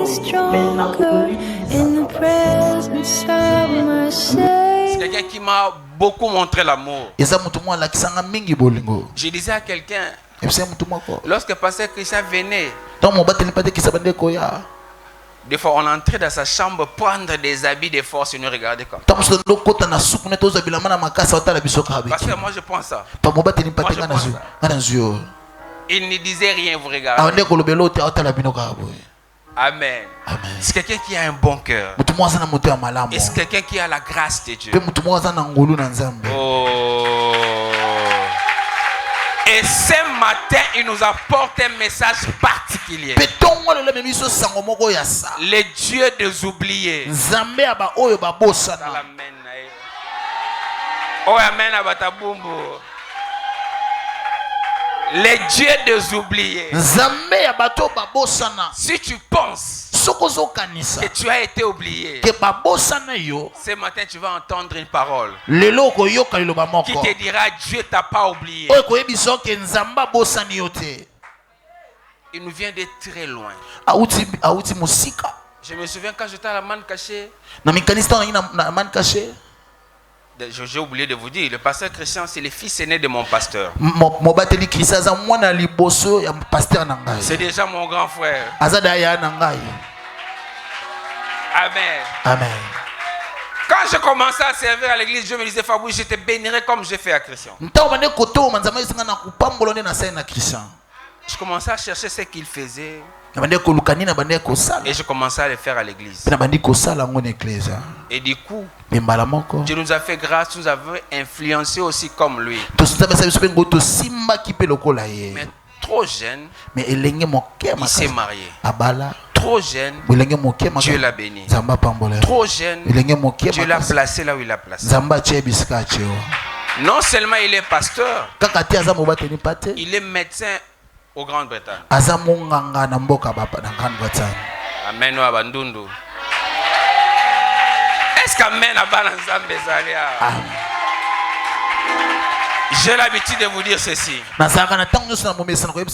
stronger in the presence of my Savior. C'est quelqu'un qui m'a beaucoup montré l'amour. Je disais à quelqu'un, lorsque pasteur Christian venait, des fois on entrait dans sa chambre prendre des habits de force et nous regarder comme ça. Parce que moi je pense ça. Il ne disait rien, vous regardez. Amen. C'est quelqu'un qui a un bon cœur. Et c'est quelqu'un qui a la grâce de Dieu. Oh. Et ce matin, il nous apporte un message particulier. Le Dieu des oubliés. Oh, amen, abatabumbu. Les dieux des oubliés. Si tu penses que tu as été oublié, ce matin tu vas entendre une parole qui te dira Dieu t'a pas oublié. Il nous vient de très loin. Je me souviens quand j'étais à la manne cachée. J'ai oublié de vous dire, le pasteur Christian, c'est le fils aîné de mon pasteur. C'est déjà mon grand frère. Amen. Amen. Quand je commençais à servir à l'église, je me disais, Fabrice, je te bénirai comme j'ai fait à Christian. Je commençais à chercher ce qu'il faisait. Et je commençais à le faire à l'église. Et du coup, Dieu nous a fait grâce, nous avons influencé aussi comme lui. Mais trop jeune, il s'est marié. Trop jeune, Dieu l'a béni. Trop jeune, Dieu l'a placé là où il l'a placé. Non seulement il est pasteur, il est médecin au Grande-Bretagne. Amen. Est-ce qu'amen a J'ai l'habitude de vous dire ceci.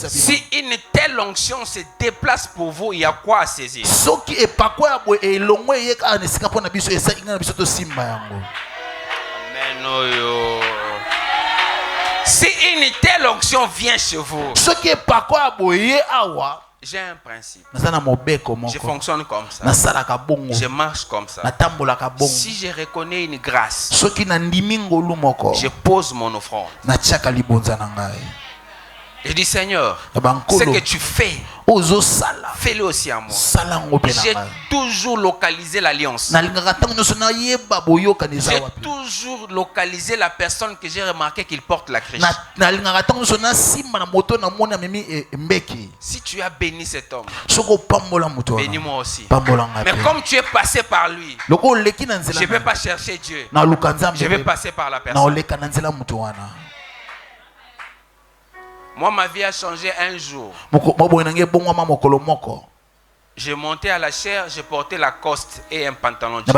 Si une telle onction se déplace pour vous, il y a quoi à saisir? Amen. Si une telle onction vient chez vous, j'ai un principe. Je fonctionne comme ça. Je marche comme ça. Si je reconnais une grâce, je pose mon offrande. Je dis, Seigneur, ce que tu fais, fais-le aussi à moi. J'ai toujours localisé l'alliance. J'ai toujours localisé la personne que j'ai remarqué qu'il porte la crèche. Si tu as béni cet homme, bénis-moi aussi. Mais comme tu es passé par lui, je ne vais pas chercher Dieu. Je vais passer par la personne. Moi, ma vie a changé un jour. J'ai monté à la chaire, j'ai porté la coste et un pantalon jeans.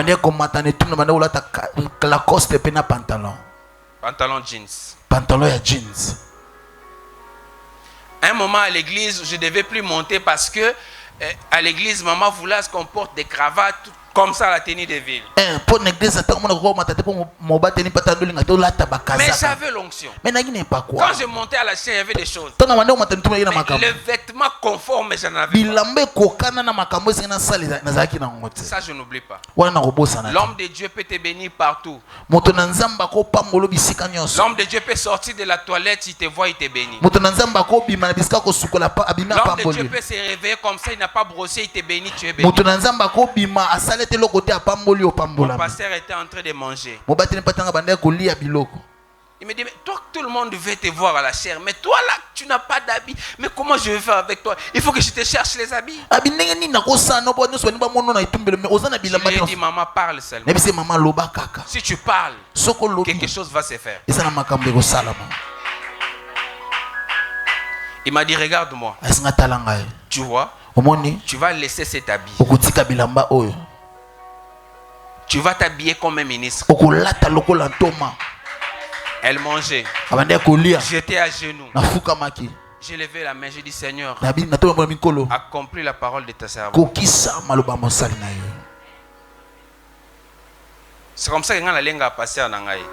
Pantalon jeans. Un moment à l'église, je ne devais plus monter parce que à l'église, maman voulait qu'on porte des cravates comme ça à la tenue de ville. Mais j'avais l'onction. Quand je montais à la chaire, il y avait des choses. Mais le vêtement conforme, j'en avais pas. Ça, je n'oublie pas. L'homme de Dieu peut te bénir partout. L'homme de Dieu peut sortir de la toilette, il te voit, il te bénit. L'homme de Dieu peut se réveiller comme ça, il n'a pas brossé, il te bénit, tu es béni. Mon pasteur était en train de manger. Il me dit, mais toi, tout le monde veut te voir à la chair. Mais toi là, tu n'as pas d'habits. Mais comment je vais faire avec toi? Il faut que je te cherche les habits. Je lui ai dit, maman, parle seulement. Si tu parles, quelque chose va se faire. Il m'a dit, regarde-moi. Tu vois, tu vas laisser cet habit. Tu vas t'habiller comme un ministre. Elle mangeait. J'étais à genoux. J'ai levé la main, j'ai dit Seigneur, accomplis la parole de ta servante. C'est comme ça que la langue a passé en anglais.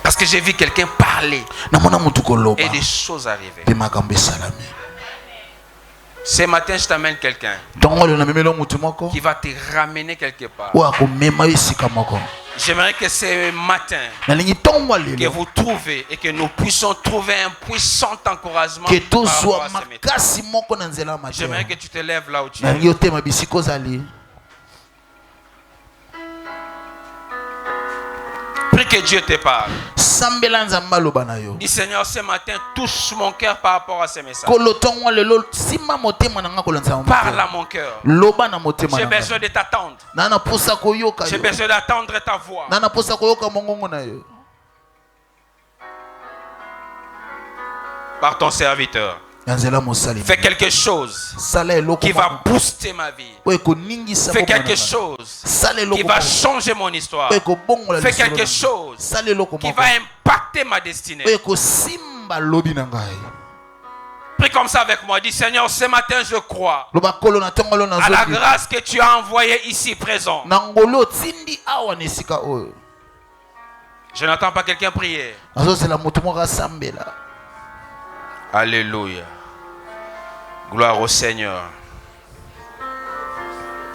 Parce que j'ai vu quelqu'un parler et des choses arriver. Ce matin, je t'amène quelqu'un qui va te ramener quelque part. J'aimerais que ce matin, que vous trouvez et que nous puissions trouver un puissant encouragement. J'aimerais que tu te lèves là où tu es. Prie que Dieu te parle. Dis Seigneur, ce matin, touche mon cœur par rapport à ce message. Parle à mon cœur. J'ai besoin de t'attendre. J'ai besoin d'attendre ta voix. Par ton serviteur. Fais quelque chose qui va booster ma vie. Fais quelque chose qui va changer mon histoire. Fais quelque chose qui va impacter ma destinée. Prie comme ça avec moi. Dis Seigneur, ce matin je crois à la grâce que tu as envoyée ici présent. Je n'entends pas quelqu'un prier. Alléluia. Gloire au Seigneur.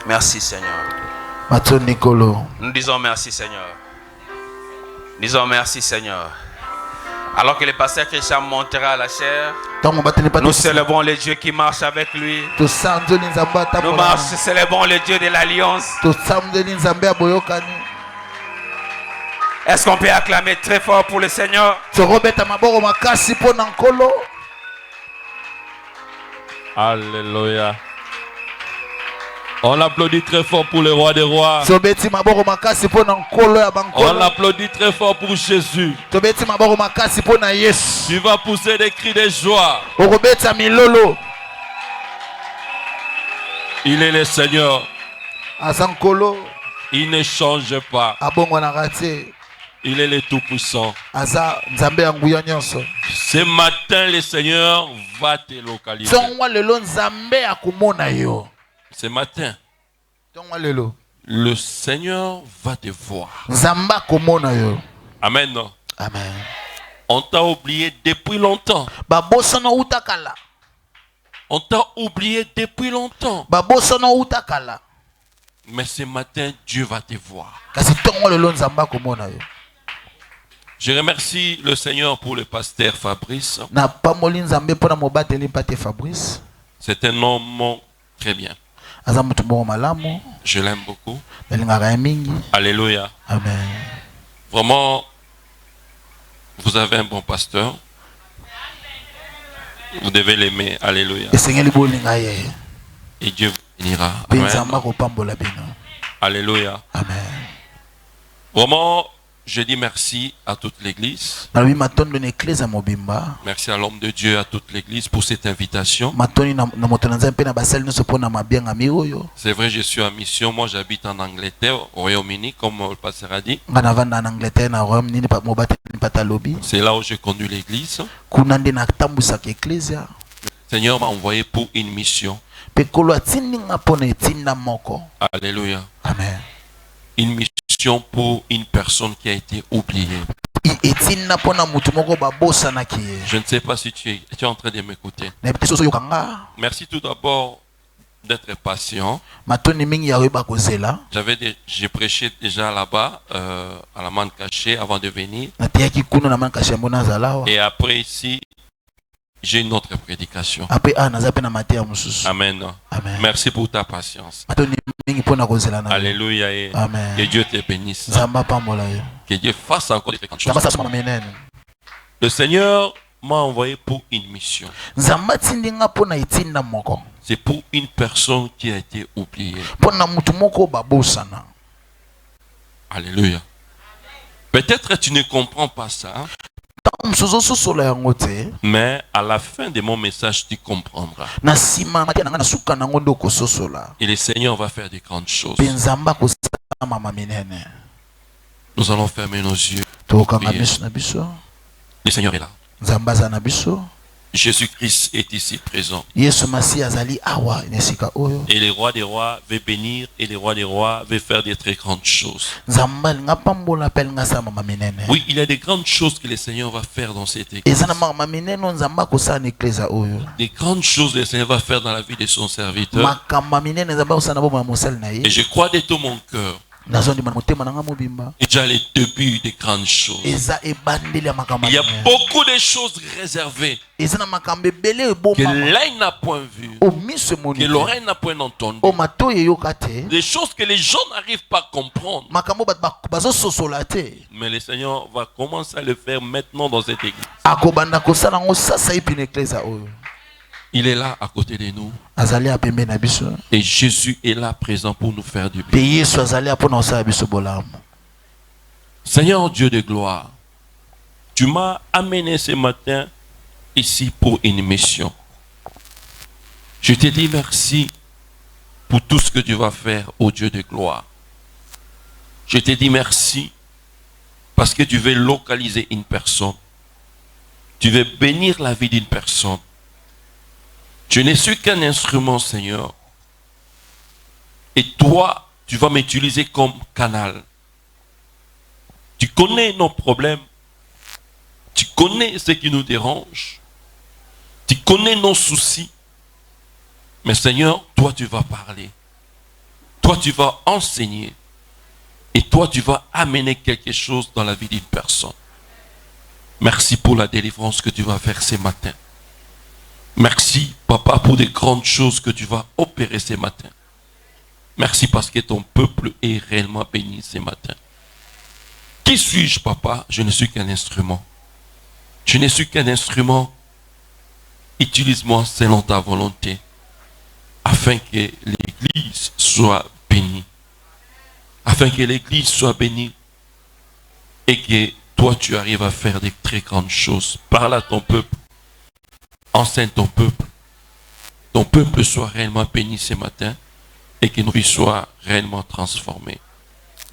Merci Seigneur. Nous disons merci Seigneur. Disons merci Seigneur. Alors que le pasteur Christian montera à la chair, nous célébrons le Dieu qui marche avec lui. Nous célébrons le Dieu de l'alliance. Est-ce qu'on peut acclamer très fort pour le Seigneur? Alléluia. On applaudit très fort pour le roi des rois. On applaudit très fort pour Jésus. Tu vas pousser des cris de joie. Il est le Seigneur. Il ne change pas. Il est le Tout-Puissant. Ce matin, le Seigneur va te localiser. Ce matin, le Seigneur va te voir. Amen. Amen. On t'a oublié depuis longtemps. On t'a oublié depuis longtemps. Mais ce matin, Dieu va te voir. Je remercie le Seigneur pour le pasteur Fabrice. C'est un homme très bien. Je l'aime beaucoup. Alléluia. Amen. Vraiment, vous avez un bon pasteur. Vous devez l'aimer. Alléluia. Et Dieu vous bénira. Amen. Alléluia. Amen. Vraiment, je dis merci à toute l'église. Merci à l'homme de Dieu, à toute l'église pour cette invitation. C'est vrai, je suis en mission. Moi, j'habite en Angleterre, au Royaume-Uni, comme le pasteur a dit. C'est là où je conduis l'église. Le Seigneur m'a envoyé pour une mission. Alléluia. Amen. Une mission pour une personne qui a été oubliée. Je ne sais pas si tu es en train de m'écouter. Merci tout d'abord d'être patient. J'ai prêché déjà là-bas, à la manne cachée, avant de venir. Et après ici, j'ai une autre prédication. Amen. Amen. Merci pour ta patience. Alléluia. Et Amen. que Dieu te bénisse. Que Dieu fasse encore des grandes choses. Le Seigneur m'a envoyé pour une mission. C'est pour une personne qui a été oubliée. Alléluia. Peut-être tu ne comprends pas ça. Mais à la fin de mon message, tu comprendras. Et le Seigneur va faire des grandes choses. Nous allons fermer nos yeux. Le Seigneur est là. Zambaza na biso. Jésus-Christ est ici présent. Yesu Masi azali awa inesika oyo. Et le roi des rois veut bénir et le roi des rois veut faire des très grandes choses. Zambali nga pambola pel nga sama maminene. Oui, il y a des grandes choses que le Seigneur va faire dans cette église. Ezana maminene nzamba ko sa na église oyo. Des grandes choses que le Seigneur va faire dans la vie de son serviteur. Makamba minene nzamba ko sa na bo mosel na ye. Et je crois de tout mon cœur. Il y a les débuts des grandes choses. Il y a beaucoup de choses réservées que l'œil n'a point vu, que l'oreille n'a point entendu. Des choses que les gens n'arrivent pas à comprendre. Mais le Seigneur va commencer à le faire maintenant dans cette église. Il est là à côté de nous. Et Jésus est là présent pour nous faire du bien. Seigneur Dieu de gloire, tu m'as amené ce matin ici pour une mission. Je te dis merci pour tout ce que tu vas faire, ô Dieu de gloire. Je te dis merci parce que tu veux localiser une personne. Tu veux bénir la vie d'une personne. Je ne suis qu'un instrument, Seigneur. Et toi, tu vas m'utiliser comme canal. Tu connais nos problèmes. Tu connais ce qui nous dérange. Tu connais nos soucis. Mais Seigneur, toi, tu vas parler. Toi, tu vas enseigner. Et toi, tu vas amener quelque chose dans la vie d'une personne. Merci pour la délivrance que tu vas faire ce matin. Merci, Papa, pour des grandes choses que tu vas opérer ce matin. Merci parce que ton peuple est réellement béni ce matin. Qui suis-je, Papa? Je ne suis qu'un instrument. Je ne suis qu'un instrument. Utilise-moi selon ta volonté, afin que l'Église soit bénie. Afin que l'Église soit bénie et que toi, tu arrives à faire des très grandes choses. Parle à ton peuple. Enseigne ton peuple. Ton peuple soit réellement béni ce matin et que nous soyons réellement transformés.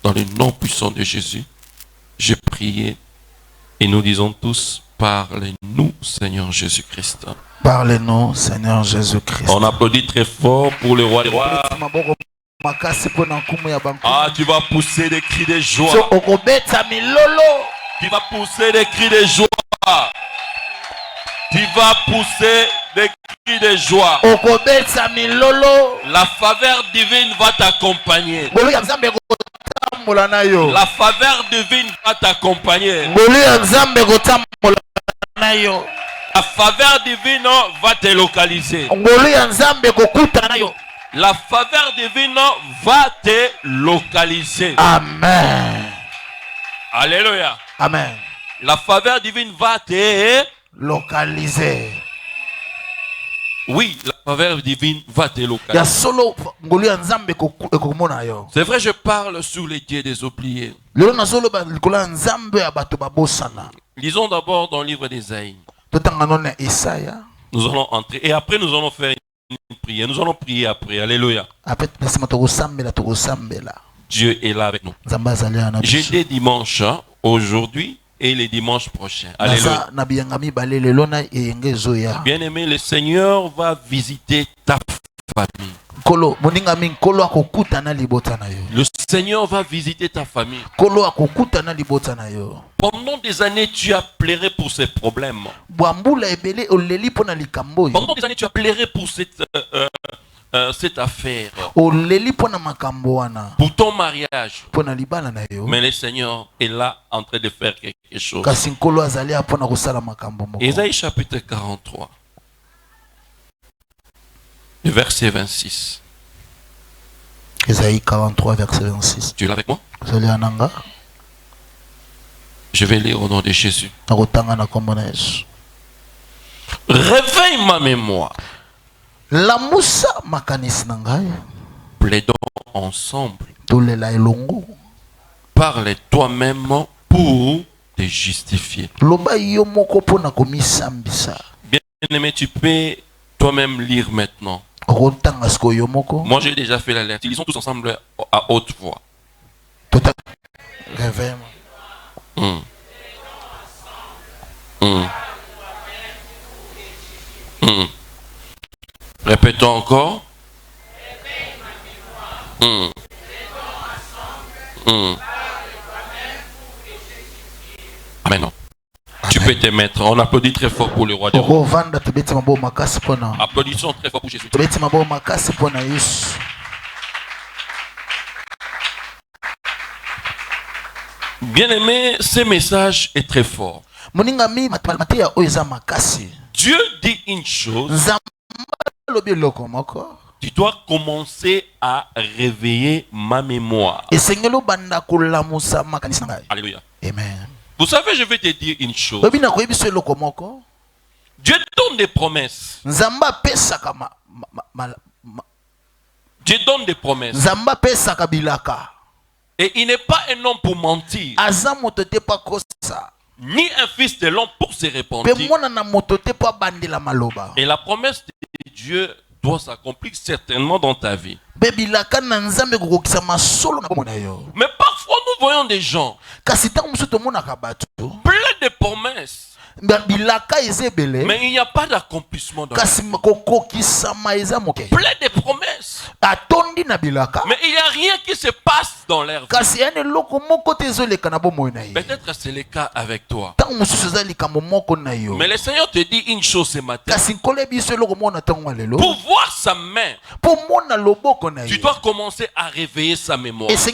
Dans le nom puissant de Jésus, j'ai prié et nous disons tous, parlez-nous, Seigneur Jésus-Christ. Parlez-nous, Seigneur Jésus-Christ. On applaudit très fort pour le roi des rois. Ah, tu vas pousser des cris de joie. Tu vas pousser des cris de joie. Tu vas pousser des cris de joie. La faveur divine va t'accompagner. La faveur divine va t'accompagner. La faveur divine va te localiser. La faveur divine va te localiser. Amen. Alléluia. Amen. La faveur divine va te localiser. Oui, la faveur divine va te localiser. C'est vrai, je parle sur les dieux des oubliés. Lisons d'abord dans le livre d'Ésaïe. Nous allons entrer et après nous allons faire une prière. Nous allons prier après. Alléluia. Dieu est là avec nous. J'ai des dimanches aujourd'hui et les dimanches prochains. Alléluia. Bien-aimé, le Seigneur va visiter ta famille. Le Seigneur va visiter ta famille. Pendant des années, tu as pleuré pour ces problèmes. Pendant des années, tu as pleuré pour cette affaire. Pour ton mariage. Mais le Seigneur est là en train de faire quelque chose. Ésaïe chapitre 43. Le verset 26. Ésaïe 43, verset 26. Tu es là avec moi? Je vais lire au nom de Jésus. Réveille ma mémoire. Plaidons ensemble. Parle toi-même pour te justifier. Bien-aimé, tu peux toi-même lire maintenant. Moi, j'ai déjà fait l'alerte. Ils sont tous ensemble à haute voix. Répétons encore. Amen. Tu peux te mettre. On applaudit très fort pour le roi des rois. Applaudissons très fort pour Jésus. Bien-aimé, ce message est très fort. Dieu dit une chose. Tu dois commencer à réveiller ma mémoire. Alléluia. Amen. Vous savez, je vais te dire une chose. Dieu donne des promesses. Dieu donne des promesses. Et il n'est pas un homme pour mentir. Ni un fils de l'homme pour se repentir. Et la promesse de Dieu doit s'accomplir certainement dans ta vie. Mais parfois nous voyons des gens plein de promesses. Mais il n'y a pas d'accomplissement dans la vie. Plein de promesses. Mais il n'y a rien qui se passe dans leur vie. Peut-être c'est le cas avec toi. Mais le Seigneur te dit une chose ce matin. Pour voir sa main, tu dois commencer à réveiller sa mémoire. Quand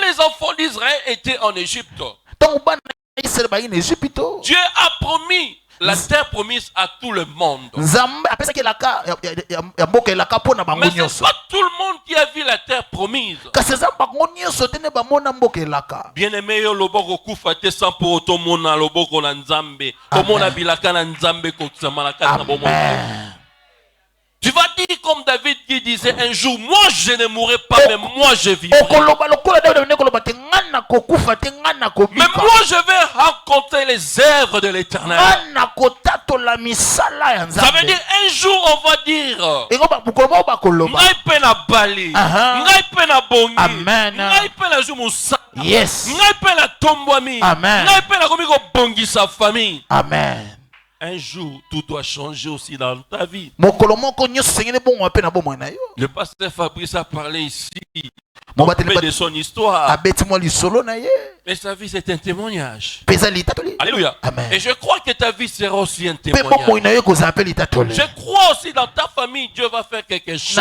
les enfants d'Israël étaient en Égypte, Dieu a promis la terre promise à tout le monde. Mais ce n'est pas tout le monde qui a vu la terre promise. Bien-aimé, loboko kufate sans pour autant mona loboko na nzambe. Komona bilaka na nzambe koksamala kana bomo. Tu vas dire comme David qui disait un jour, moi je ne mourrai pas, mais moi je vivrai. Mais moi je vais rencontrer les œuvres de l'Éternel. Ça veut dire un jour on va dire ngai pe na bali, ngai pe na bongi, ngai pe na jumusa, ngai pe na tombwami, ngai pe na komiko bongi sa famille. Amen. Un jour, tout doit changer aussi dans ta vie. Le pasteur Fabrice a parlé ici de son histoire. Mais sa vie, c'est un témoignage. Alléluia. Amen. Et je crois que ta vie sera aussi un témoignage. Je crois aussi dans ta famille, Dieu va faire quelque chose. Je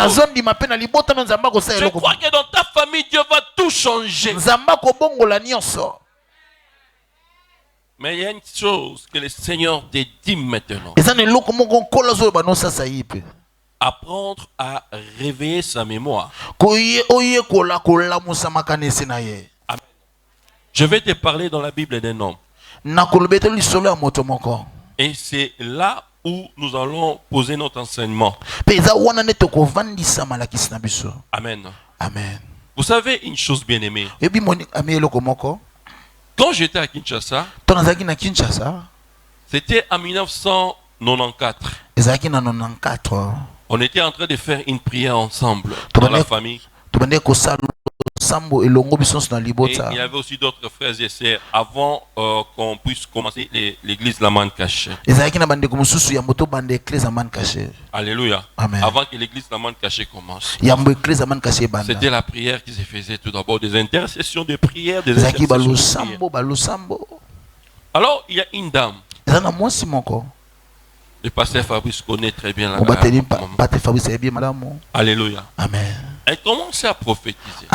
crois que dans ta famille, Dieu va tout changer. Mais il y a une chose que le Seigneur te dit maintenant. Apprendre à réveiller sa mémoire. Amen. Je vais te parler dans la Bible d'un homme. Et c'est là où nous allons poser notre enseignement. Amen. Amen. Vous savez une chose bien aimée. Quand j'étais à Kinshasa, c'était en 1994. On était en train de faire une prière ensemble dans la famille. Et il y avait aussi d'autres frères et sœurs avant qu'on puisse commencer l'église Laman Caché. Alléluia. Amen. Avant que l'église Laman Caché commence. C'était la prière qui se faisait tout d'abord, des intercessions de prière, des intercessions de prière. Alors, il y a une dame. Le pasteur Fabrice connaît très bien la dame. Alléluia. Amen. Elle commençait à prophétiser.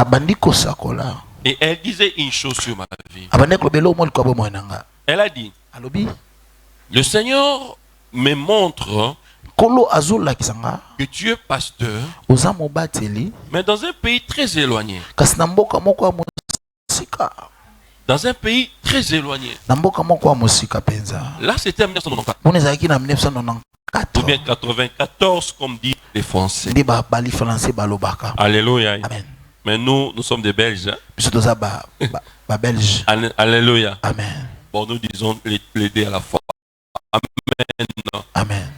Et elle disait une chose sur ma vie. Elle a dit, le Seigneur me montre que tu es pasteur, mais dans un pays très éloigné. Dans un pays très éloigné. Là, c'était en 1994. Ou bien 94, comme dit les Français. Alléluia. Amen. Mais nous sommes des Belges. Hein? Alléluia. Amen. Bon, nous disons les deux à la fois. Amen. Amen.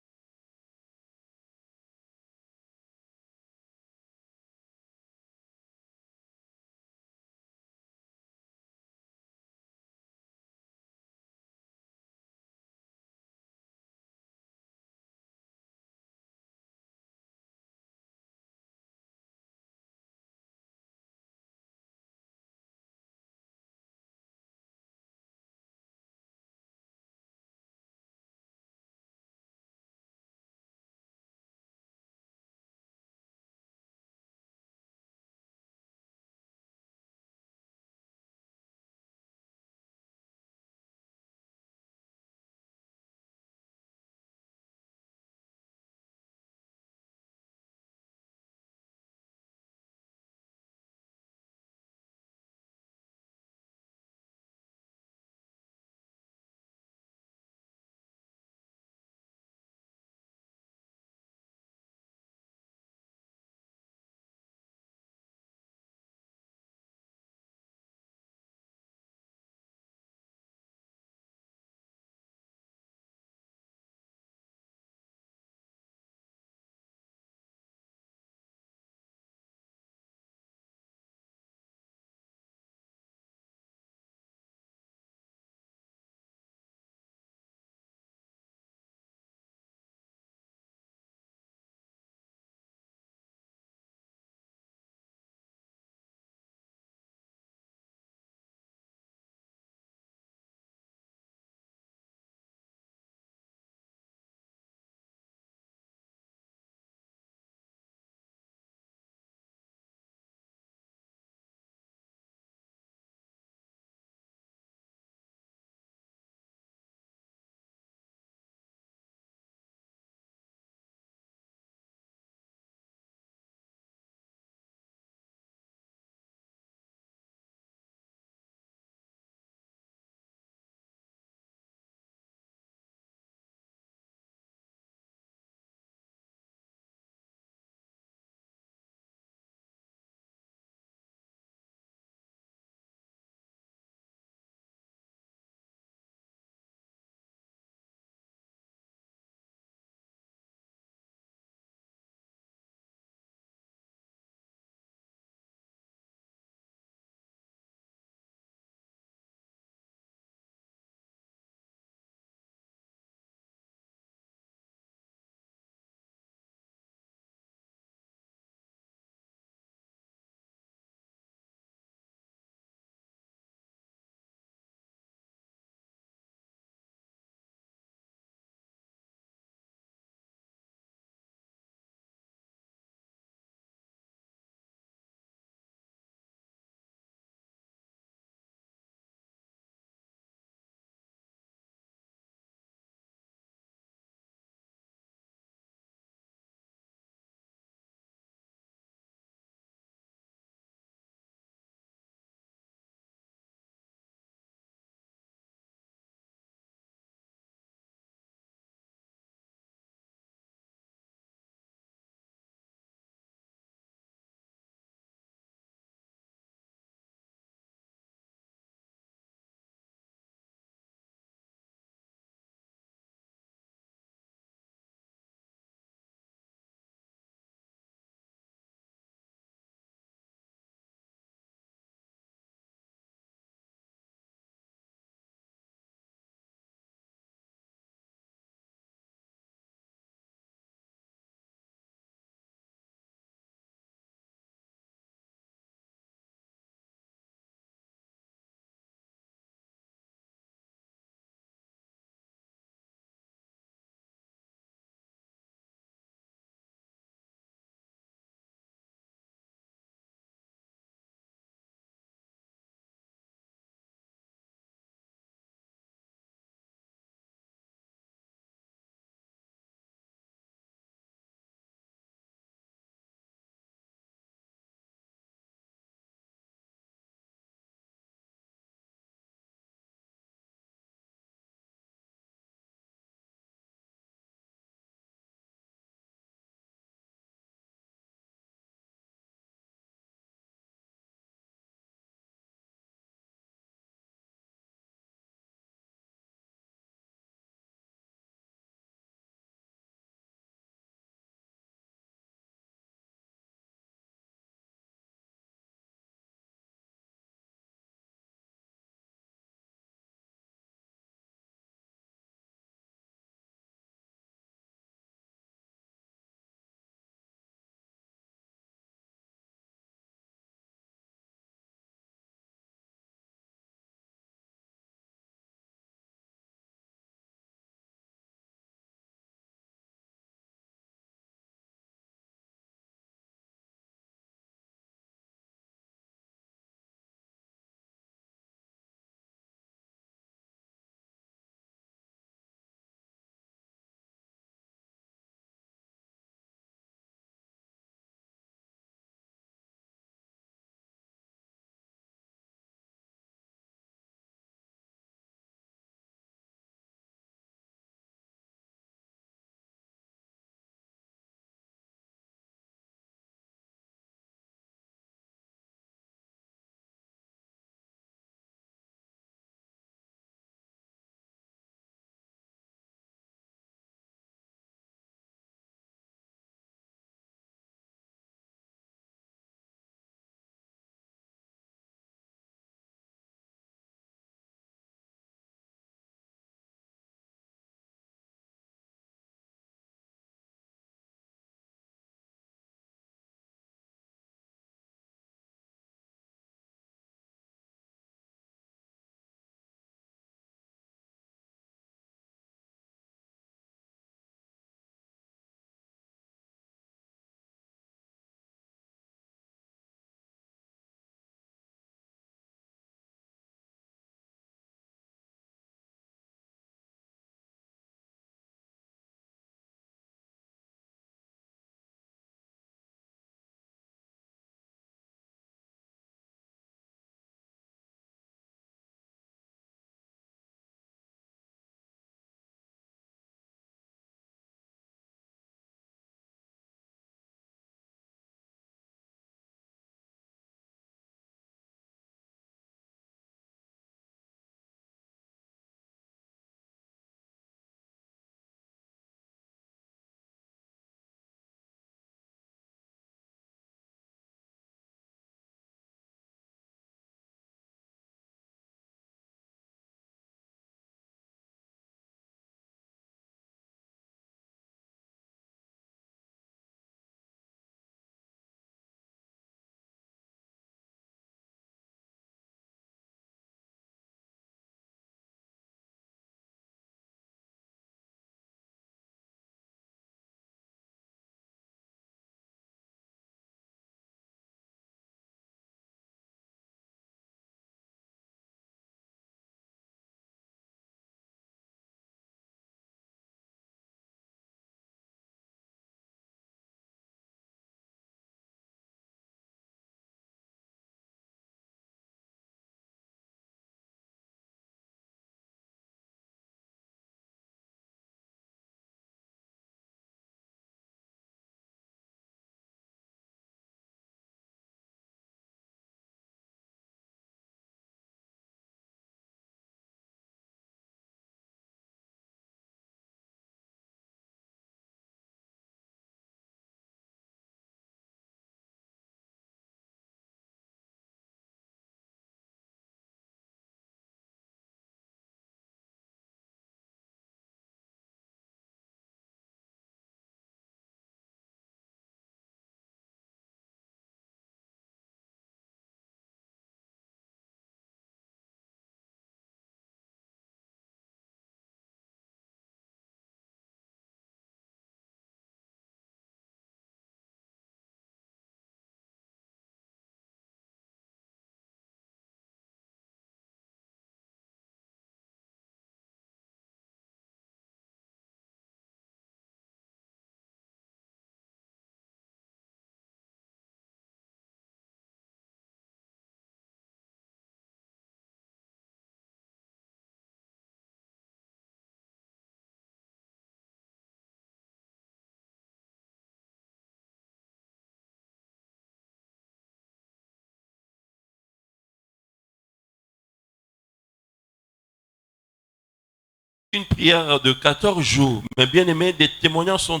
une prière de 14 jours. Mais bien aimé, des témoignages sont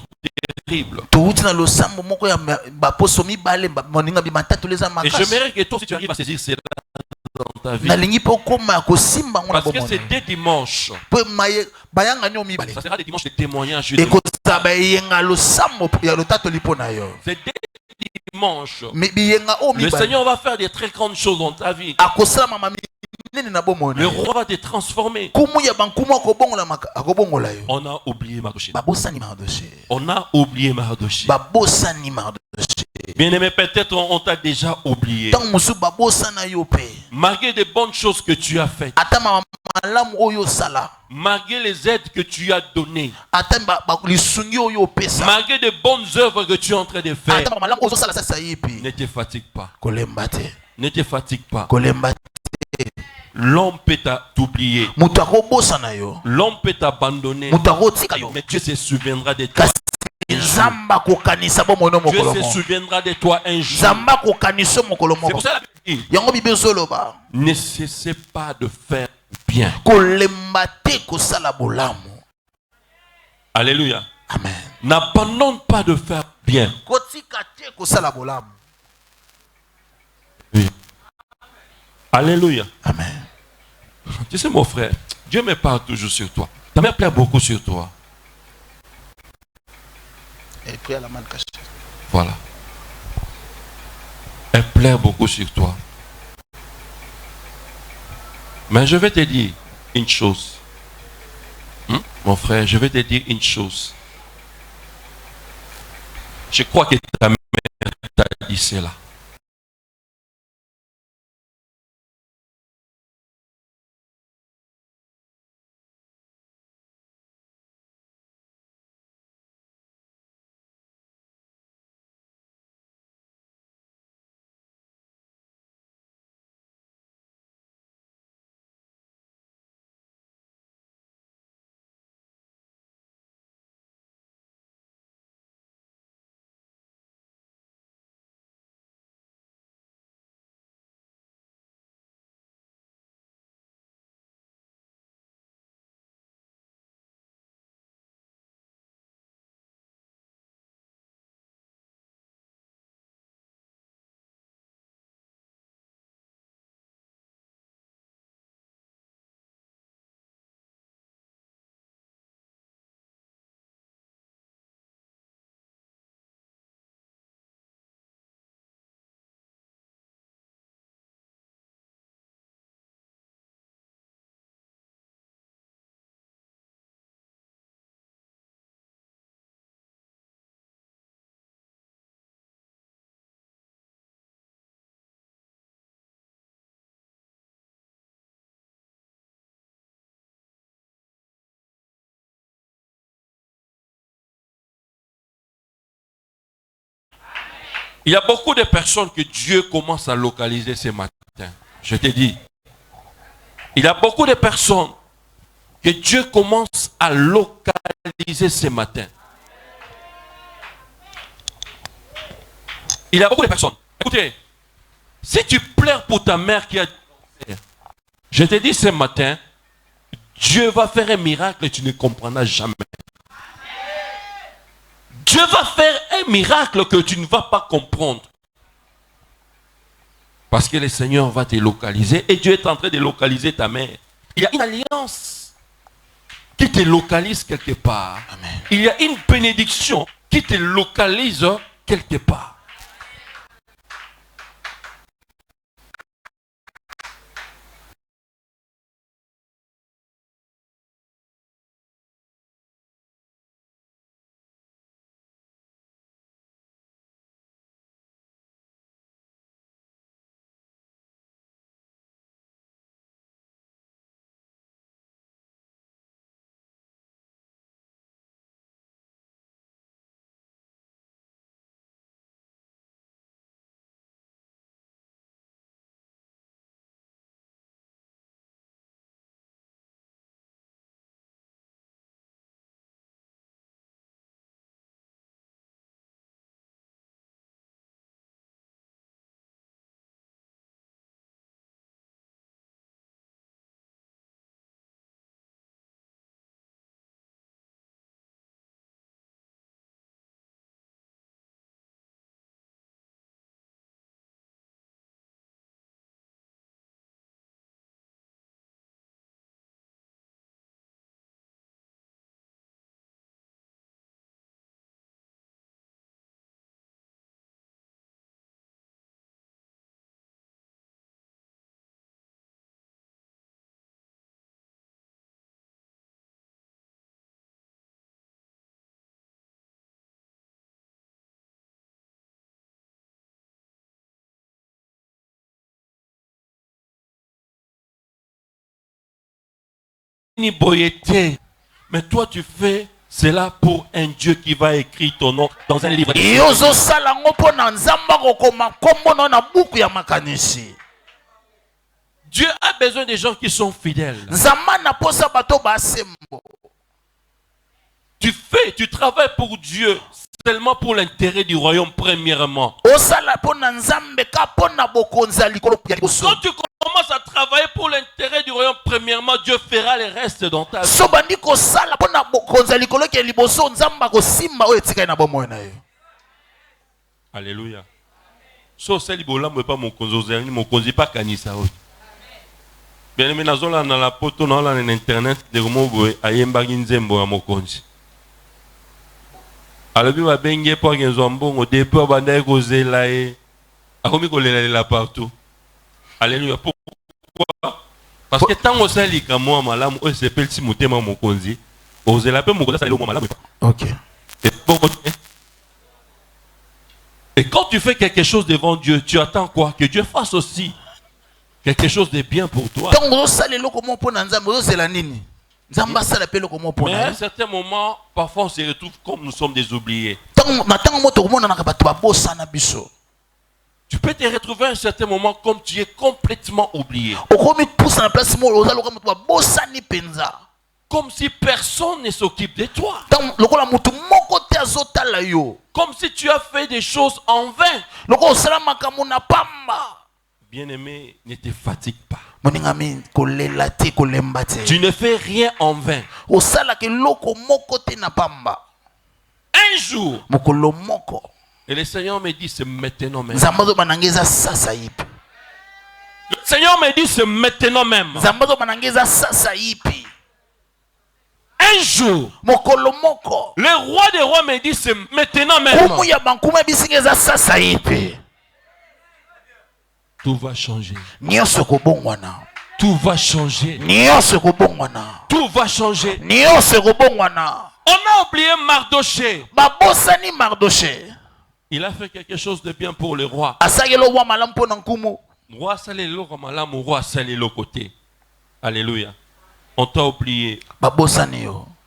terribles. Et j'aimerais que toi aussi tu arrives à saisir cela dans ta vie. Parce que c'est des dimanches. Ça sera des dimanches de témoignages. C'est des dimanches. Le Seigneur va faire des très grandes choses dans ta vie. Le roi va te transformer. On a oublié Mardochée. On a oublié Mardochée. Bien aimé, peut-être on t'a déjà oublié. Malgré des bonnes choses que tu as faites. Malgré les aides que tu as données. Malgré des bonnes œuvres que tu es en train de faire. Ne te fatigue pas. Ne te fatigue pas. L'homme peut t'oublier. L'homme peut t'abandonner. Mais Dieu se souviendra de toi. Dieu se souviendra de toi un jour. C'est pour ça que la Bible dit, ne cessez pas de faire bien. Alléluia. Amen. N'abandonne pas de faire bien. Oui. Alléluia. Amen. Tu sais mon frère, Dieu me parle toujours sur toi. Ta mère plaît beaucoup sur toi. Elle prie à la main cachée. Voilà. Elle plaît beaucoup sur toi. Mais je vais te dire une chose. Mon frère, je vais te dire une chose. Je crois que ta mère t'a dit cela. Il y a beaucoup de personnes que Dieu commence à localiser ce matin. Je te dis. Il y a beaucoup de personnes que Dieu commence à localiser ce matin. Il y a beaucoup de personnes. Écoutez, si tu pleures pour ta mère qui a du cancer, je te dis ce matin, Dieu va faire un miracle et tu ne comprendras jamais. Dieu va faire un miracle que tu ne vas pas comprendre. Parce que le Seigneur va te localiser et Dieu est en train de localiser ta mère. Il y a une alliance qui te localise quelque part. Amen. Il y a une bénédiction qui te localise quelque part. ni boyete. Mais toi tu fais cela pour un Dieu qui va écrire ton nom dans un livre. Dieu a besoin des gens qui sont fidèles. Tu travailles pour Dieu seulement pour l'intérêt du royaume premièrement. Quand tu commences à travailler pour l'intérêt du royaume premièrement, Dieu fera le reste dans ta vie. Alléluia. So c'est pas mon konzi pas kanisa. Bien aimé nazola na la poto na la internet de moboe ayembaki nzembo ya mokonzi. Alobi ba benge po ngenzo mbongo depuis abandai kozela e akomi kolela partout. Alléluia. Pourquoi? Parce que tant osali ka moi malamu o sepel si motema mokonzi ozela pe mokonzi sali mo malamu. OK. Et quand tu fais quelque chose devant Dieu, tu attends quoi? Que Dieu fasse aussi quelque chose de bien pour toi. Mais à un certain moment, parfois on se retrouve comme nous sommes des oubliés. Tu peux te retrouver à un certain moment comme tu es complètement oublié. Comme si personne ne s'occupe de toi. Comme si tu as fait des choses en vain. Bien-aimé, ne te fatigue pas. Tu ne fais rien en vain. Un jour, et le Seigneur me dit c'est maintenant même. Le Seigneur me dit c'est maintenant même. Un jour, le roi des rois me dit c'est maintenant même. Tout va changer. Tout va changer. Tout va changer. On a oublié Mardoché. Il a fait quelque chose de bien pour le roi. Roi salé le roi salé le côté. Alléluia. On t'a oublié.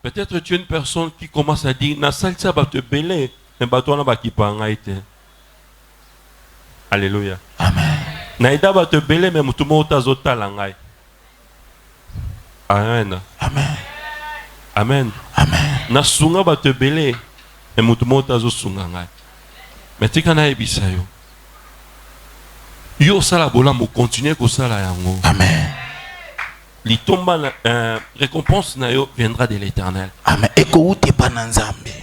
Peut-être tu es une personne qui commence à dire Alléluia. Amen. Amen. Amen. Amen. Amen. Nasunga ba te belé et mutumota zo sunga ngai. Mais tika na ebisa yo. Yo sala bola mo continuer ko sala yango. Amen. Litomba récompense na yo viendra de l'Éternel. Amen. Eko ute pa na Nzambe.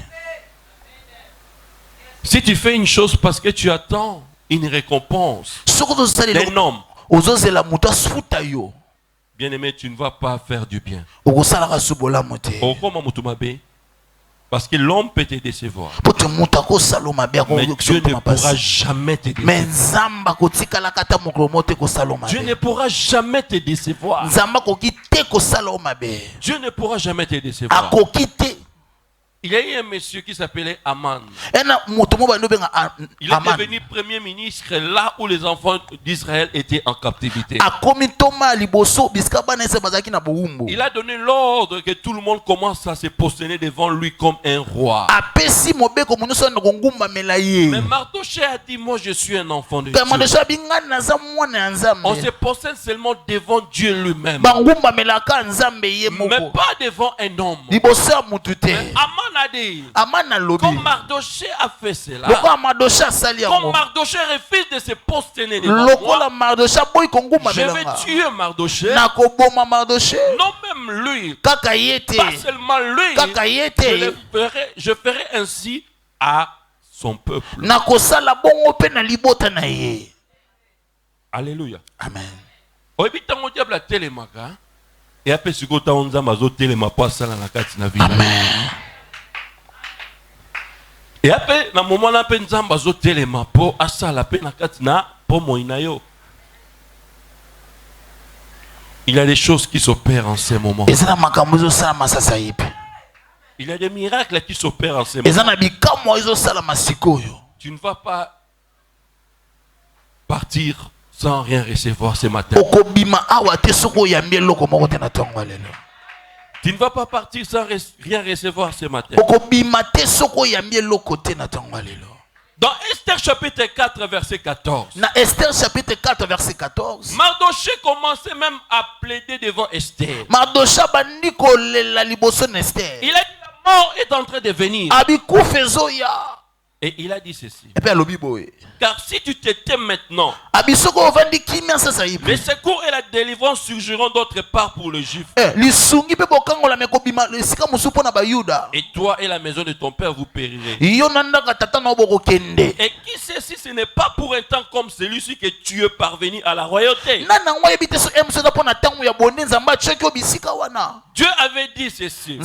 Si tu fais une chose parce que tu attends une récompense d'un homme, bien-aimé, tu ne vas pas faire du bien. Parce que l'homme peut te décevoir. Mais Dieu ne pourra jamais te décevoir. Dieu ne pourra jamais te décevoir. Dieu ne pourra jamais te décevoir. Il y a eu un monsieur qui s'appelait Aman. Il est devenu premier ministre là où les enfants d'Israël étaient en captivité. Il a donné l'ordre que tout le monde commence à se prosterner devant lui comme un roi. Mais Mardoché a dit, moi je suis un enfant de Dieu. On se prosterne seulement devant Dieu lui-même. Mais pas devant un homme. Mais Aman a dit, comme Mardoché a fait cela, comme Mardoché refuse de se prosterner devant moi, je vais tuer Mardoché. Non même lui, pas seulement lui, je ferai ainsi à son peuple. Alléluia. Amen. Et après ce que on a Amen. Et après na moment na penza bazo telema po asala pe na katina po moinayo. Il y a des choses qui s'opèrent en ces moments. Il y a des miracles qui s'opèrent en ces moments. Tu ne vas pas partir sans rien recevoir ce matin. Tu ne vas pas partir sans rien recevoir ce matin. Dans Esther chapitre 4 verset 14. Esther chapitre 4 verset 14. Mardoché commençait même à plaider devant Esther. Il a dit la mort est en train de venir. Et il a dit ceci. Car si tu t'étais maintenant, les secours et la délivrance surgiront d'autre part pour le juif. Et toi et la maison de ton père vous périrez. Et qui sait si ce n'est pas pour un temps comme celui-ci que tu es parvenu à la royauté. Dieu avait dit ceci.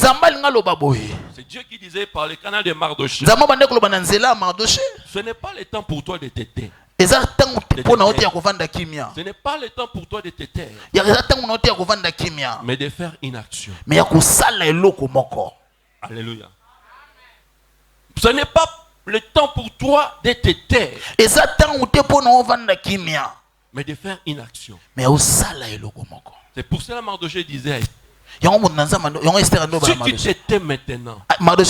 C'est Dieu qui disait par le canal de Mardoché. Ce n'est pas le temps pour toi de te taire. Ce n'est pas le temps pour toi de te taire. Mais de faire une action. Alléluia. Ce n'est pas le temps pour toi de te taire. Mais de faire une action. C'est pour cela que Mardoché disait si tu t'étais maintenant, le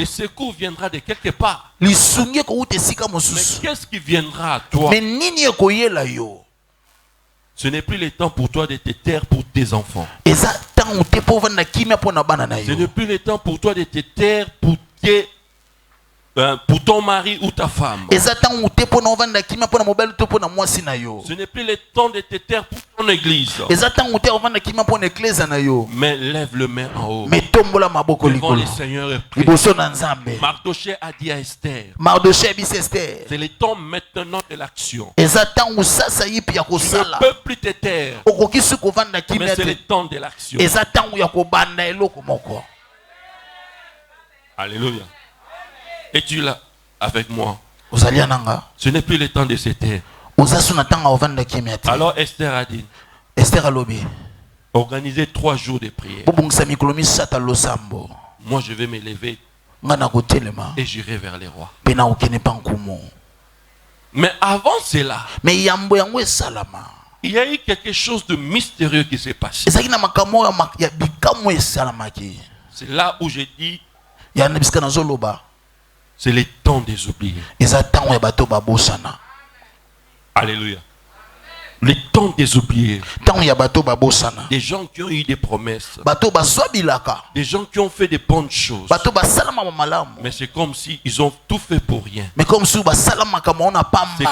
secours viendra de quelque part. Mais qu'est-ce qui viendra à toi? Ce n'est plus le temps pour toi de te taire pour tes enfants. Ce n'est plus le temps pour toi de te taire pour ton mari ou ta femme. Ce n'est plus le temps de te taire pour ton église. Mais lève le main en haut devant le Seigneur et prie. Mardoché a dit à Esther, c'est le temps maintenant de l'action. Tu ne peux plus te taire, mais c'est le temps de l'action. Alléluia. Es-tu là avec moi? Ce n'est plus le temps de se taire. Alors Esther a dit, organisez 3 jours de prière. Moi je vais me lever et j'irai vers les rois. Mais avant cela, il y a eu quelque chose de mystérieux qui s'est passé. C'est là où j'ai dit, c'est le temps des oubliés. Alléluia. Le temps des oubliés. Des gens qui ont eu des promesses. Des gens qui ont fait des bonnes choses. Mais c'est comme si ils ont tout fait pour rien. C'est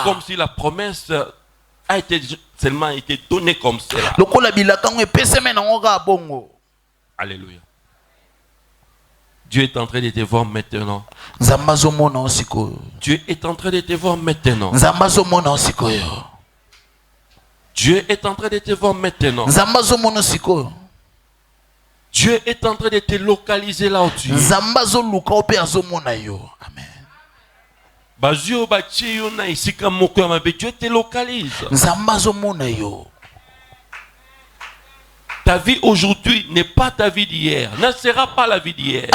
comme si la promesse a été seulement été donnée comme cela. Alléluia. Dieu est en train de te voir maintenant. Dieu est en train de te voir maintenant. Dieu est en train de te voir maintenant. Dieu est en train de te localiser là où tu es. Dieu te localise. Ta vie aujourd'hui n'est pas ta vie d'hier, ne sera pas la vie d'hier.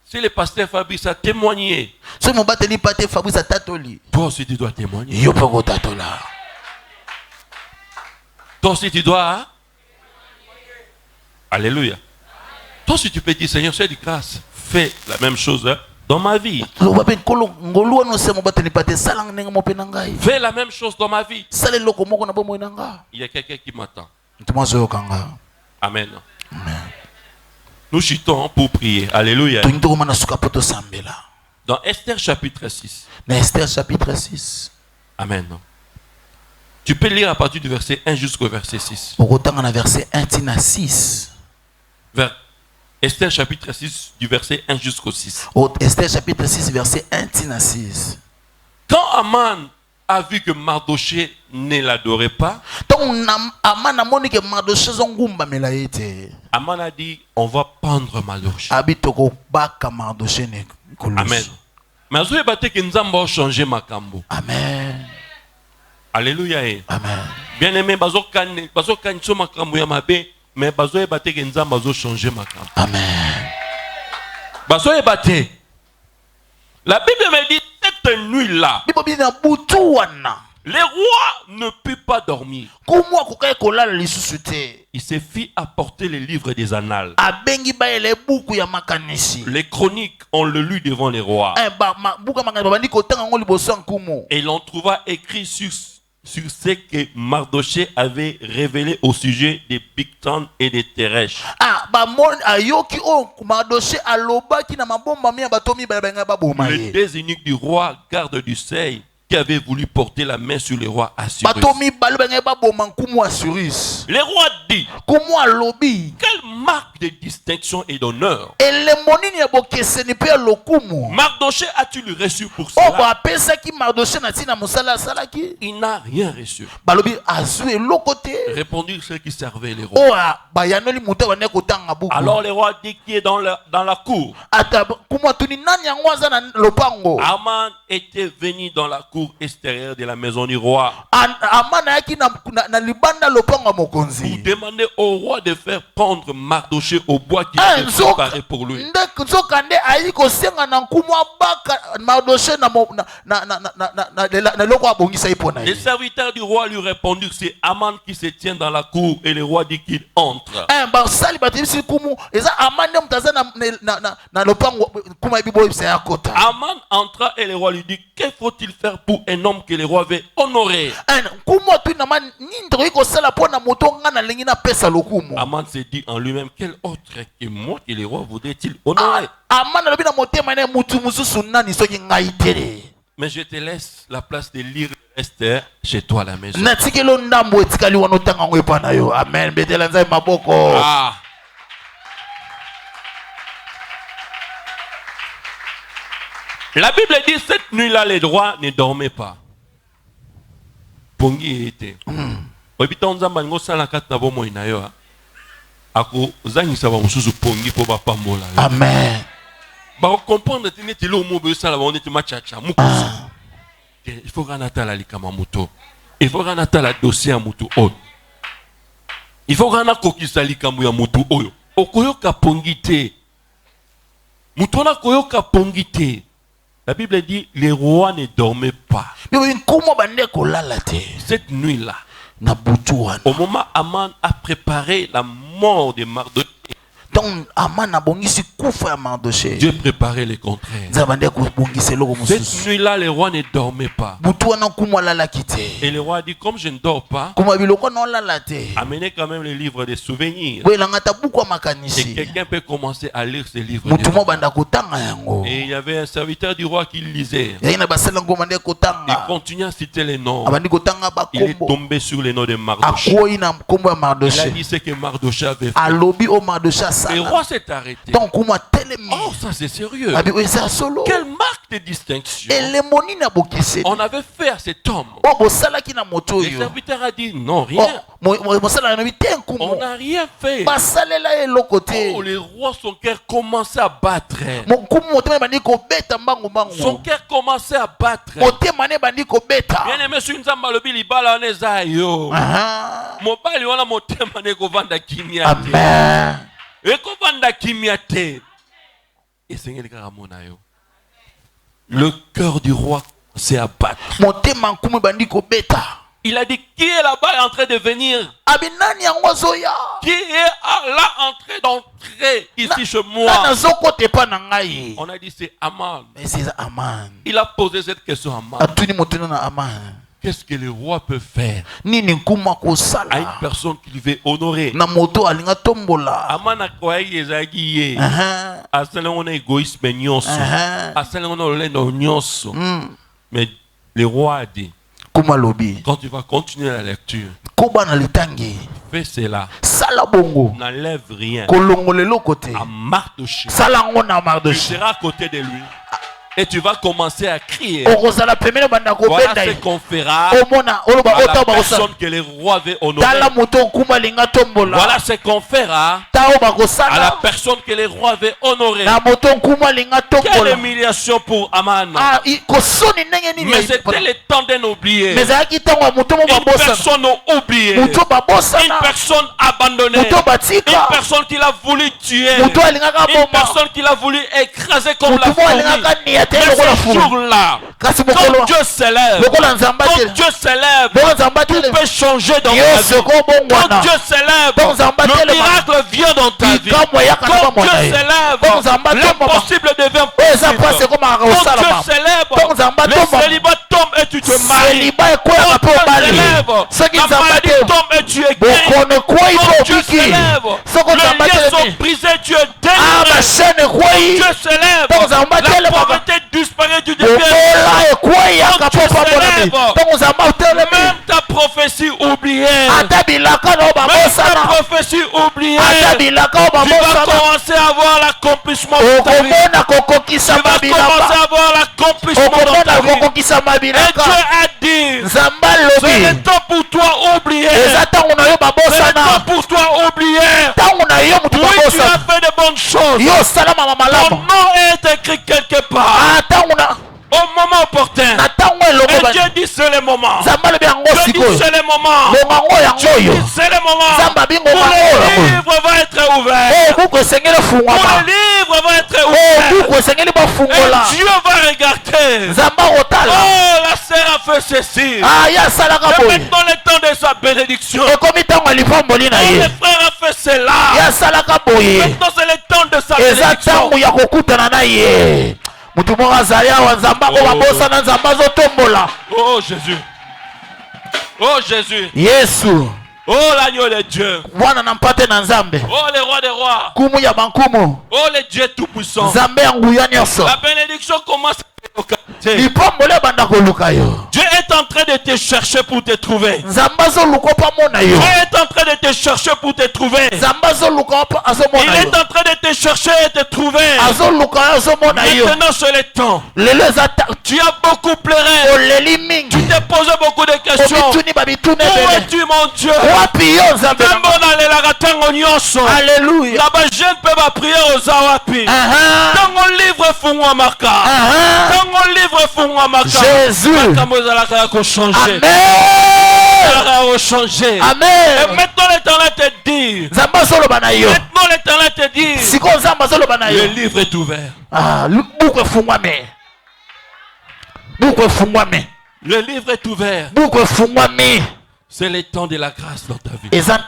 Si le pasteur Fabrice a témoigné, toi aussi tu dois témoigner. Toi aussi tu dois. Alléluia. Toi aussi tu peux dire, Seigneur, c'est de grâce, fais la même chose dans ma vie. Fais la même chose dans ma vie. Il y a quelqu'un qui m'attend. Amen. Nous chutons pour prier. Alléluia. Dans Esther chapitre 6. Amen. Tu peux lire à partir du verset 1 jusqu'au verset 6. Esther chapitre 6 du verset 1 jusqu'au 6. Esther chapitre 6 verset 1 à 6. Quand Aman a vu que Mardoché ne l'adorait pas, Aman a dit, on va pendre Mardoché. Amen. Mais je vais que nous allons changer ma cambo. Amen. Alléluia. Amen. Bien aimé, mais bazo ebate que nzamba bazo changer ma camp. Amen. Bazo ebate. La Bible me dit cette nuit là, Les rois ne purent pas dormir. Il se fit apporter les livres des annales. Les chroniques, on le lut devant les rois. Et l'on trouva écrit sur ce que Mardoché avait révélé au sujet des Bigtans et des Teresh. Les deux eunuques du roi, garde du seuil, qui avait voulu porter la main sur le roi Assyrus. Le roi dit, quelle marque de distinction et d'honneur Mardoché a-t-il reçu pour cela? Il n'a rien reçu. Répondirent ceux qui servaient les rois. Alors le roi dit qui est dans la cour. Aman était venu dans la cour extérieure de la maison du roi pour demander au roi de faire prendre Mardoché au bois qui était préparé pour lui. Les serviteurs du roi lui répondirent, c'est Aman qui se tient dans la cour, et le roi dit qu'il entre. Aman entra et le roi lui dit, que faut-il faire pour un homme que le roi veut honorer? Aman se dit en lui-même, quel autre que moi que le roi voudrait-il honorer? Mais je te laisse la place de lire Esther chez toi à la maison. Ah. La Bible dit cette nuit-là, les rois ne dormaient pas. Pongi était. Amen. Il faut que la likamamuto. Il faut que la dossier à mutu oyo. Il faut que kokisa likamu ya mutu oyo. Okoyoka pongite. Mutona koyoka pongite. La Bible dit les rois ne dormaient pas. Cette nuit-là, au moment où Aman a préparé la mort de Mardoché, Dieu préparait le contraire. Cette nuit-là, les rois ne dormaient pas. Et le roi dit, comme je ne dors pas, amenez quand même les livres des souvenirs. Et quelqu'un peut commencer à lire ces livres. Et il y avait un serviteur du roi qui lisait. Il continue à citer les noms. Il est tombé sur les noms de Mardoché. Il a dit ce que Mardoché avait fait. Le roi s'est arrêté. Oh, ça c'est sérieux. Quelle marque de distinction on avait fait à cet homme. Le serviteur a dit non, rien. On n'a rien fait. Oh, le roi, son cœur commençait à battre. Son cœur commençait à battre. Bien aimé, sur une zamba le bili bala neza yo. Mobali wana motema neko vanda kimia. Amen. Eko vanda kimia te. Et Seigneur yo. Le cœur du roi s'est à battre. Il a dit, qui est là-bas en train de venir? Qui est là en train d'entrer ici chez moi? On a dit, c'est Aman. Il a posé cette question à Aman. Qu'est-ce que le roi peut faire à une personne qu'il veut honorer? Aman a quoi ezagi asala on égoïsme nyonso asala on lendo nyonso. Mais le roi a dit, quand tu vas continuer la lecture, fais cela, n'enlève rien à Mardoché. Tu seras à côté de lui et tu vas commencer à crier. Voilà ce qu'on fera à la personne que le roi veut honorer. Voilà ce qu'on fera à la personne que les rois avaient honorée. Quelle humiliation pour Aman. Mais c'était le temps d'un oublié. Une personne oubliée. Une personne abandonnée. Une personne qu'il a voulu tuer. Une personne qu'il a voulu écraser comme la fourmi. Mais ce jour-là, quand Dieu s'élève, tout peut changer dans ta vie. Quand Dieu s'élève, le miracle vient dans ta vie. Quand Dieu s'élève, l'impossible devient possible. Quand Dieu s'élève, le célibat tombe et tu te maries. Quand Dieu s'élève, la maladie tombe et tu es guéri. Quand Dieu s'élève, les liens sont brisés, tu es délivré. Quand Dieu s'élève, la pauvreté disparaît, tu deviens riche. Quand Dieu s'élève, même ta prophétie oubliée, même ta prophétie oubliée, tu vas commencer à voir l'accomplissement de ta vie. Tu vas commencer à voir l'accomplissement dans ta vie. Et Dieu a dit, c'est le temps pour toi oublier. C'est le temps pour toi oublier. Oui, tu as fait de bonnes choses. Ton nom est écrit quelque part. Au moment opportun. Et Dieu dit c'est le moment. Dieu dit c'est le moment. Dieu dit c'est le moment. Pour le livre va être ouvert. Pour le livre va être ouvert. Et Dieu va regarder. Oh, la sœur a fait ceci. Et maintenant le temps de sa bénédiction. Oh, le frère a fait cela. Maintenant c'est le temps de sa bénédiction. Oh Jésus. Oh Jésus. Yesu. Oh l'agneau de Dieu. Oh le roi des rois. Oh le Dieu tout puissant. La bénédiction commence à Dieu est en train de te chercher pour te trouver. Dieu est en train de te chercher pour te trouver. Il est en train de te chercher et te trouver. Maintenant c'est le temps. Tu as beaucoup pleuré. Tu t'es posé beaucoup de questions. Où es-tu mon Dieu? Alléluia. Je ne peux pas prier aux awapi. Dans mon livre fou marca. Dans mon livre fou marca. Jésus. Amen. Amen. Et maintenant l'Éternel te dit. Maintenant l'Éternel te dit. Le livre est ouvert. Le livre est ouvert. C'est le temps de la grâce dans ta vie. C'est le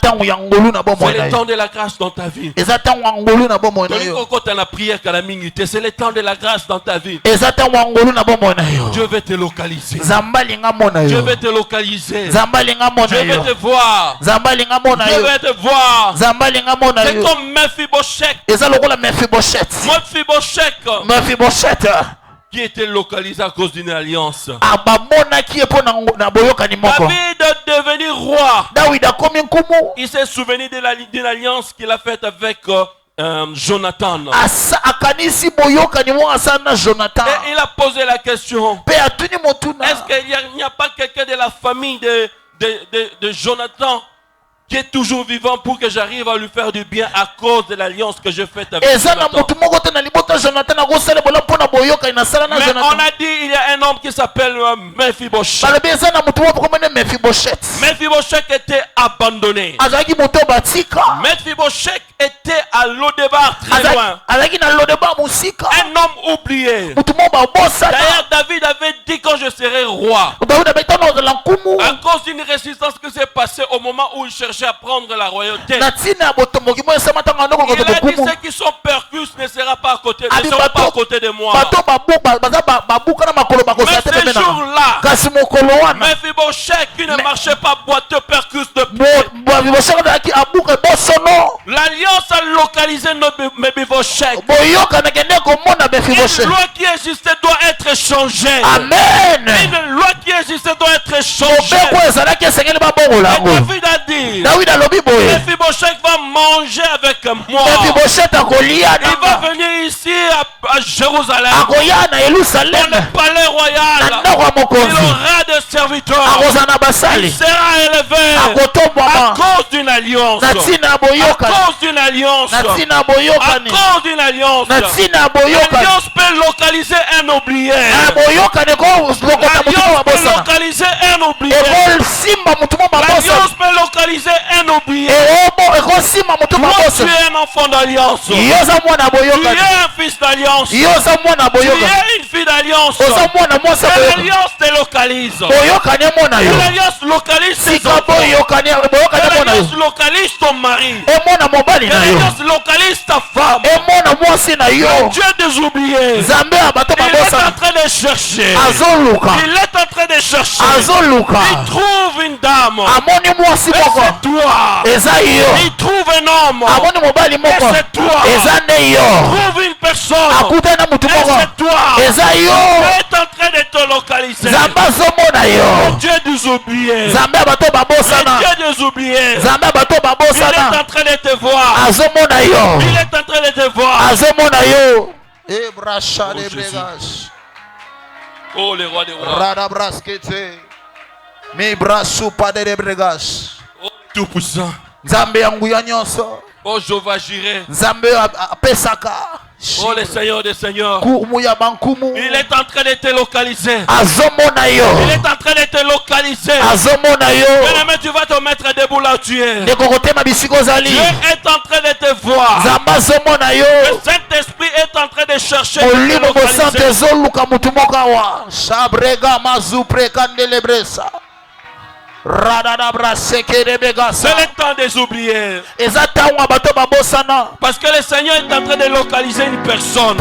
temps de la grâce dans ta vie. C'est le temps de la grâce dans ta vie. Dieu veut te localiser. Dieu veut te localiser. Dieu veut te voir. Dieu veut te voir. C'est comme Mephibosheth qui était localisé à cause d'une alliance. David est devenu roi. Il s'est souvenu d'une alliance qu'il a faite avec Jonathan. Et il a posé la question. Est-ce qu'il n'y a pas quelqu'un de la famille de Jonathan qui est toujours vivant pour que j'arrive à lui faire du bien à cause de l'alliance que je fais avec Jonathan? Mais on a dit il y a un homme qui s'appelle Mephibosheth. Mephibosheth était abandonné. Mephibosheth était à Lodebar très loin. Un homme oublié. D'ailleurs David avait dit quand je serai roi. À cause d'une résistance qui s'est passée au moment où il cherchait à prendre la royauté. Il a dit ceux qui sont percus ne seront pas à côté de moi. Mais ce jour-là, Mephibosheth qui ne marchait pas boiteux percus de l'alliance a localisé Mephibosheth. Une loi qui existait doit être changée. Amen. Une loi qui qui existait doit être changé. Et David a dit, Mephibosheth va manger avec moi. Il va venir ici à Jérusalem, dans le palais royal. Il aura des serviteurs. Il sera élevé à cause d'une alliance. À cause d'une alliance. À cause d'une alliance. L'alliance peut localiser un oublié. L'alliance peut localiser un oublié. L'alliance peut localiser un oublié. Toi, tu es un enfant d'alliance. Tu es un fils d'alliance. Tu es une fille d'alliance. L'alliance te localise. L'alliance localise tes enfants. L'alliance localise ton mari. L'alliance localise ta femme. Le Dieu des oubliés. Il est en train de chercher. Il est en train de chercher. Il trouve une dame. Et c'est toi. Il trouve un homme. Et c'est toi. Il trouve une personne. Et c'est toi. Il est en train de te localiser. Le Dieu des oubliés. Le Dieu des oubliés. Il est en train de te voir. Il est en train de te voir. Oh, le roi des rois. Oh, tout puissant. Oh, Jéhovah Jireh. Oh, le Seigneur des Seigneurs. Il est en train de te localiser. Il est en train de te localiser. Bien-aimé, tu vas te mettre debout là où tu es. Dieu est en train de te voir. Le Saint-Esprit est en train de chercher. C'est le temps des oubliés. Parce que le Seigneur est en train de localiser une personne.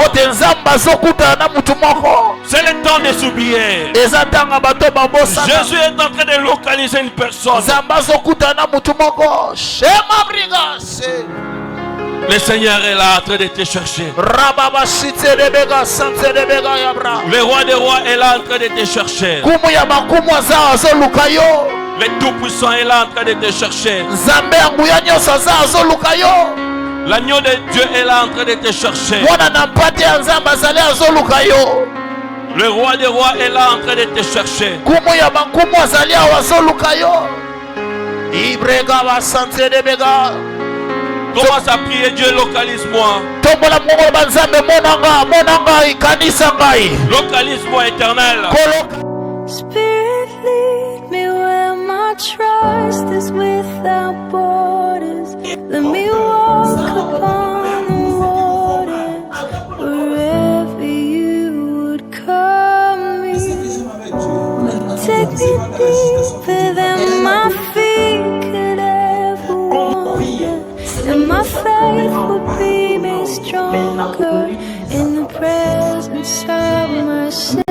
C'est le temps des oubliés. Jésus est en train de localiser une personne. Le Seigneur est là en train de te chercher. Le roi des rois est là en train de te chercher. Le Tout-Puissant est là en train de te chercher. L'agneau de Dieu est là en train de te chercher. Le roi des rois est là en train de te chercher. Commence à prier, Dieu, localise-moi. Localise-moi, Éternel. Spirit, lead me where my trust is without borders. Let me walk upon the waters wherever you would call me. Take me deeper than my feet could ever wander, and my faith will be made stronger in the presence